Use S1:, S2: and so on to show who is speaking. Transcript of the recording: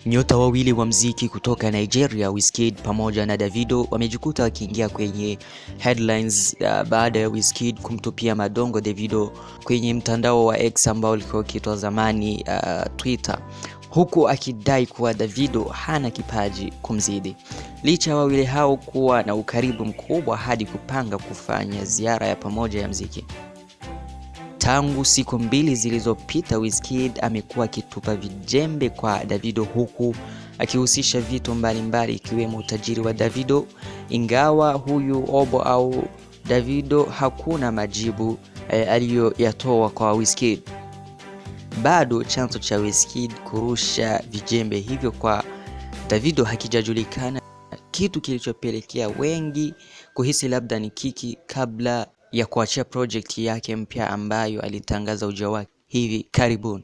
S1: Nyota wawili wa mziki kutoka Nigeria, Wizkid pamoja na Davido, wamejikuta wakiingia kwenye headlines baada ya Wizkid kumtupia madongo Davido kwenye mtandao wa X ambao ulikuwa ukiitwa zamani Twitter, huku akidai kuwa Davido hana kipaji kumzidi. Licha wawili hao kuwa na ukaribu mkubwa hadi kupanga kufanya ziara ya pamoja ya mziki. Tangu siku mbili zilizopita, Wizkid amekuwa akitupa vijembe kwa Davido, huku akihusisha vitu mbalimbali ikiwemo utajiri wa Davido, ingawa huyu Obo au Davido hakuna majibu aliyoyatoa kwa Wizkid. Bado chanzo cha Wizkid kurusha vijembe hivyo kwa Davido hakijajulikana, kitu kilichopelekea wengi kuhisi labda ni kiki kabla ya kuachia project yake mpya ambayo alitangaza ujio wake hivi karibuni.